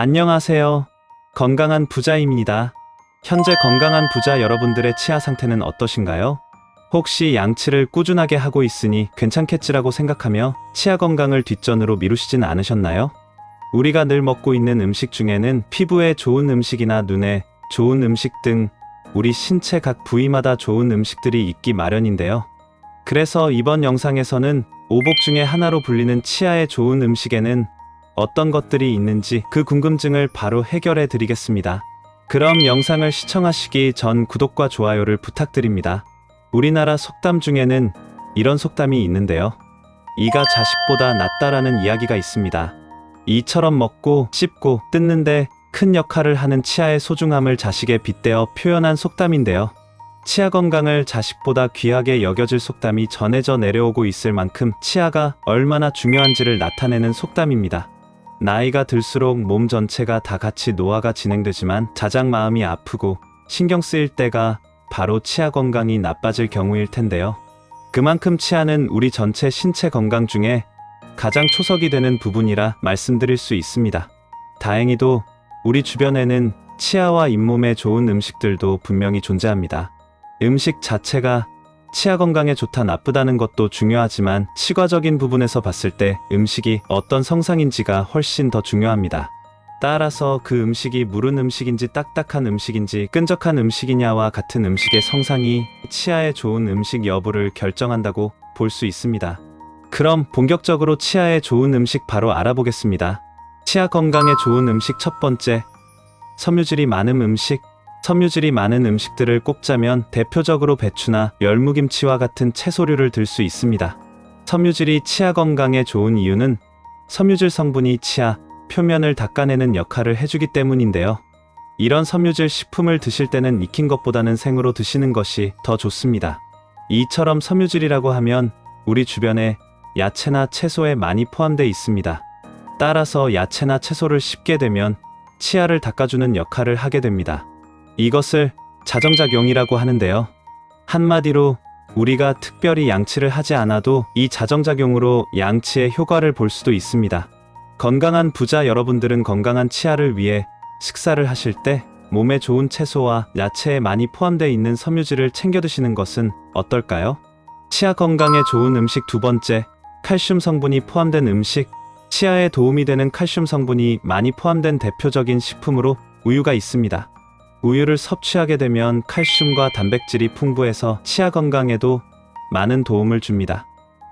안녕하세요. 건강한 부자입니다. 현재 건강한 부자 여러분들의 치아 상태는 어떠신가요? 혹시 양치를 꾸준하게 하고 있으니 괜찮겠지라고 생각하며 치아 건강을 뒷전으로 미루시진 않으셨나요? 우리가 늘 먹고 있는 음식 중에는 피부에 좋은 음식이나 눈에 좋은 음식 등 우리 신체 각 부위마다 좋은 음식들이 있기 마련인데요. 그래서 이번 영상에서는 오복 중에 하나로 불리는 치아에 좋은 음식에는 어떤 것들이 있는지 그 궁금증을 바로 해결해 드리겠습니다. 그럼 영상을 시청하시기 전 구독과 좋아요를 부탁드립니다. 우리나라 속담 중에는 이런 속담이 있는데요. 이가 자식보다 낫다라는 이야기가 있습니다. 이처럼 먹고 씹고 뜯는데 큰 역할을 하는 치아의 소중함을 자식에 빗대어 표현한 속담인데요. 치아 건강을 자식보다 귀하게 여겨질 속담이 전해져 내려오고 있을 만큼 치아가 얼마나 중요한지를 나타내는 속담입니다. 나이가 들수록 몸 전체가 다 같이 노화가 진행되지만 자장 마음이 아프고 신경 쓰일 때가 바로 치아 건강이 나빠질 경우일 텐데요. 그만큼 치아는 우리 전체 신체 건강 중에 가장 초석이 되는 부분이라 말씀드릴 수 있습니다. 다행히도 우리 주변에는 치아와 잇몸에 좋은 음식들도 분명히 존재합니다. 음식 자체가 치아 건강에 좋다 나쁘다는 것도 중요하지만 치과적인 부분에서 봤을 때 음식이 어떤 성상인지가 훨씬 더 중요합니다. 따라서 그 음식이 무른 음식인지 딱딱한 음식인지 끈적한 음식이냐와 같은 음식의 성상이 치아에 좋은 음식 여부를 결정한다고 볼 수 있습니다. 그럼 본격적으로 치아에 좋은 음식 바로 알아보겠습니다. 치아 건강에 좋은 음식 첫 번째, 섬유질이 많은 음식. 섬유질이 많은 음식들을 꼽자면 대표적으로 배추나 열무김치와 같은 채소류를 들 수 있습니다. 섬유질이 치아 건강에 좋은 이유는 섬유질 성분이 치아 표면을 닦아내는 역할을 해주기 때문인데요. 이런 섬유질 식품을 드실 때는 익힌 것보다는 생으로 드시는 것이 더 좋습니다. 이처럼 섬유질이라고 하면 우리 주변에 야채나 채소에 많이 포함되어 있습니다. 따라서 야채나 채소를 씹게 되면 치아를 닦아주는 역할을 하게 됩니다. 이것을 자정작용이라고 하는데요. 한마디로 우리가 특별히 양치를 하지 않아도 이 자정작용으로 양치의 효과를 볼 수도 있습니다. 건강한 부자 여러분들은 건강한 치아를 위해 식사를 하실 때 몸에 좋은 채소와 야채에 많이 포함되어 있는 섬유질을 챙겨 드시는 것은 어떨까요? 치아 건강에 좋은 음식 두 번째, 칼슘 성분이 포함된 음식. 치아에 도움이 되는 칼슘 성분이 많이 포함된 대표적인 식품으로 우유가 있습니다. 우유를 섭취하게 되면 칼슘과 단백질이 풍부해서 치아 건강에도 많은 도움을 줍니다.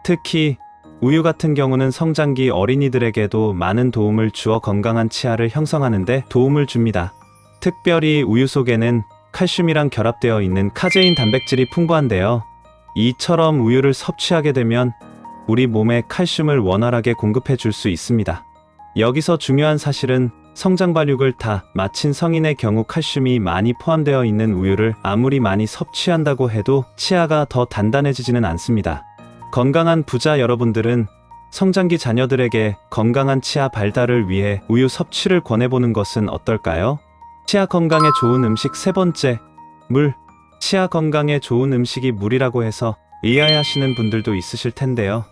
특히 우유 같은 경우는 성장기 어린이들에게도 많은 도움을 주어 건강한 치아를 형성하는 데 도움을 줍니다. 특별히 우유 속에는 칼슘이랑 결합되어 있는 카제인 단백질이 풍부한데요. 이처럼 우유를 섭취하게 되면 우리 몸에 칼슘을 원활하게 공급해 줄 수 있습니다. 여기서 중요한 사실은 성장 발육을 다 마친 성인의 경우 칼슘이 많이 포함되어 있는 우유를 아무리 많이 섭취한다고 해도 치아가 더 단단해지지는 않습니다. 건강한 부자 여러분들은 성장기 자녀들에게 건강한 치아 발달을 위해 우유 섭취를 권해보는 것은 어떨까요? 치아 건강에 좋은 음식 세 번째, 물. 치아 건강에 좋은 음식이 물이라고 해서 의아해하시는 분들도 있으실 텐데요.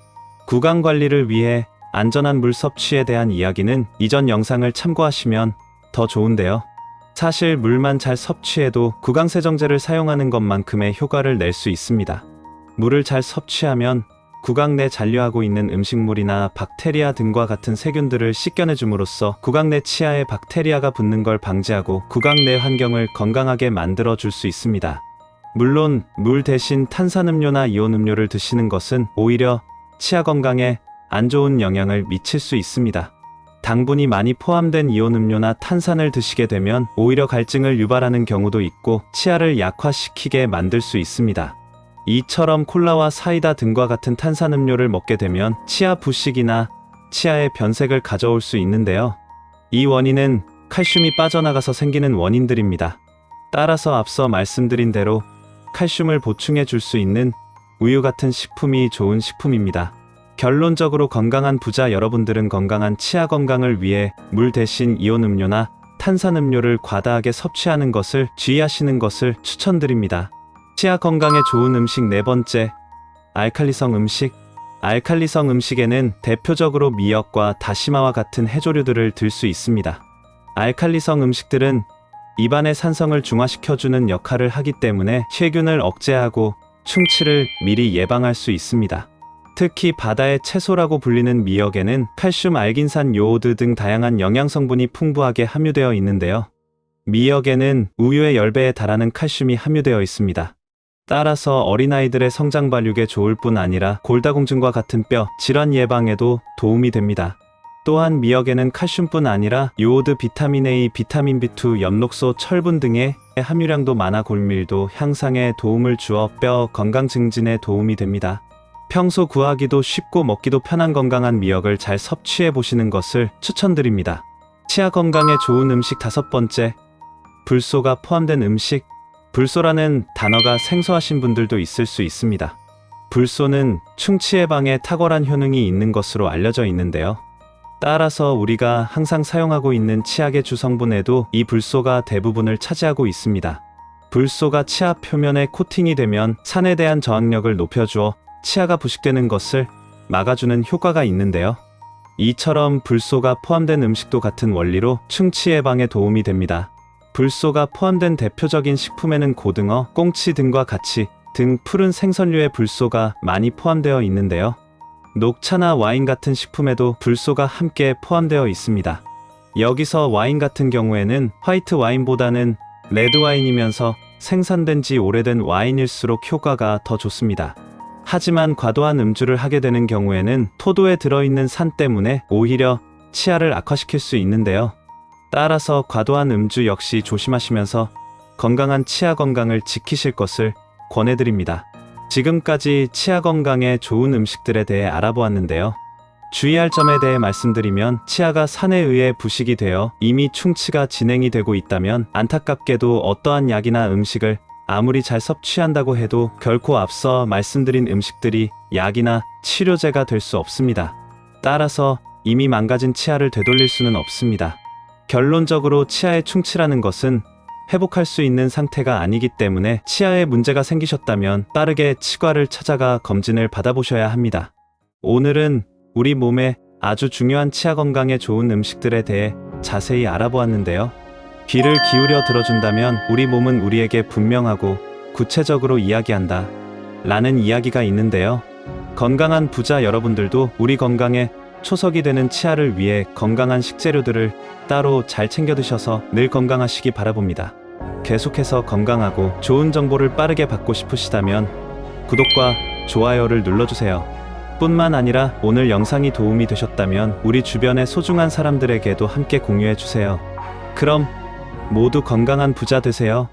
구강 관리를 위해 안전한 물 섭취에 대한 이야기는 이전 영상을 참고하시면 더 좋은데요. 사실 물만 잘 섭취해도 구강세정제를 사용하는 것만큼의 효과를 낼 수 있습니다. 물을 잘 섭취하면 구강 내 잔류하고 있는 음식물이나 박테리아 등과 같은 세균들을 씻겨내줌으로써 구강 내 치아에 박테리아가 붙는 걸 방지하고 구강 내 환경을 건강하게 만들어 줄 수 있습니다. 물론 물 대신 탄산음료나 이온음료를 드시는 것은 오히려 치아 건강에 안 좋은 영향을 미칠 수 있습니다. 당분이 많이 포함된 이온음료나 탄산을 드시게 되면 오히려 갈증을 유발하는 경우도 있고 치아를 약화시키게 만들 수 있습니다. 이처럼 콜라와 사이다 등과 같은 탄산음료를 먹게 되면 치아 부식이나 치아의 변색을 가져올 수 있는데요. 이 원인은 칼슘이 빠져나가서 생기는 원인들입니다. 따라서 앞서 말씀드린 대로 칼슘을 보충해 줄 수 있는 우유 같은 식품이 좋은 식품입니다. 결론적으로 건강한 부자 여러분들은 건강한 치아 건강을 위해 물 대신 이온음료나 탄산음료를 과다하게 섭취하는 것을 주의하시는 것을 추천드립니다. 치아 건강에 좋은 음식 네 번째, 알칼리성 음식. 알칼리성 음식에는 대표적으로 미역과 다시마와 같은 해조류들을 들 수 있습니다. 알칼리성 음식들은 입안의 산성을 중화시켜주는 역할을 하기 때문에 세균을 억제하고 충치를 미리 예방할 수 있습니다. 특히 바다의 채소라고 불리는 미역에는 칼슘, 알긴산, 요오드 등 다양한 영양성분이 풍부하게 함유되어 있는데요. 미역에는 우유의 10배에 달하는 칼슘이 함유되어 있습니다. 따라서 어린아이들의 성장 발육에 좋을 뿐 아니라 골다공증과 같은 뼈 질환 예방에도 도움이 됩니다. 또한 미역에는 칼슘뿐 아니라 요오드, 비타민 A, 비타민 B2, 엽록소, 철분 등의 함유량도 많아 골밀도 향상에 도움을 주어 뼈 건강 증진에 도움이 됩니다. 평소 구하기도 쉽고 먹기도 편한 건강한 미역을 잘 섭취해 보시는 것을 추천드립니다. 치아 건강에 좋은 음식 5번째, 불소가 포함된 음식. 불소라는 단어가 생소하신 분들도 있을 수 있습니다. 불소는 충치 예방에 탁월한 효능이 있는 것으로 알려져 있는데요. 따라서 우리가 항상 사용하고 있는 치약의 주성분에도 이 불소가 대부분을 차지하고 있습니다. 불소가 치아 표면에 코팅이 되면 산에 대한 저항력을 높여주어 치아가 부식되는 것을 막아주는 효과가 있는데요. 이처럼 불소가 포함된 음식도 같은 원리로 충치 예방에 도움이 됩니다. 불소가 포함된 대표적인 식품에는 고등어, 꽁치 등과 같이 등 푸른 생선류의 불소가 많이 포함되어 있는데요. 녹차나 와인 같은 식품에도 불소가 함께 포함되어 있습니다. 여기서 와인 같은 경우에는 화이트 와인보다는 레드 와인이면서 생산된 지 오래된 와인일수록 효과가 더 좋습니다. 하지만 과도한 음주를 하게 되는 경우에는 토도에 들어있는 산 때문에 오히려 치아를 악화시킬 수 있는데요. 따라서 과도한 음주 역시 조심하시면서 건강한 치아 건강을 지키실 것을 권해드립니다. 지금까지 치아 건강에 좋은 음식들에 대해 알아보았는데요. 주의할 점에 대해 말씀드리면 치아가 산에 의해 부식이 되어 이미 충치가 진행이 되고 있다면 안타깝게도 어떠한 약이나 음식을 아무리 잘 섭취한다고 해도 결코 앞서 말씀드린 음식들이 약이나 치료제가 될 수 없습니다. 따라서 이미 망가진 치아를 되돌릴 수는 없습니다. 결론적으로 치아의 충치라는 것은 회복할 수 있는 상태가 아니기 때문에 치아에 문제가 생기셨다면 빠르게 치과를 찾아가 검진을 받아보셔야 합니다. 오늘은 우리 몸에 아주 중요한 치아 건강에 좋은 음식들에 대해 자세히 알아보았는데요. 귀를 기울여 들어준다면 우리 몸은 우리에게 분명하고 구체적으로 이야기한다 라는 이야기가 있는데요. 건강한 부자 여러분들도 우리 건강에 초석이 되는 치아를 위해 건강한 식재료들을 따로 잘 챙겨 드셔서 늘 건강하시기 바라봅니다. 계속해서 건강하고 좋은 정보를 빠르게 받고 싶으시다면 구독과 좋아요를 눌러주세요. 뿐만 아니라 오늘 영상이 도움이 되셨다면 우리 주변의 소중한 사람들에게도 함께 공유해 주세요. 그럼 모두 건강한 부자 되세요.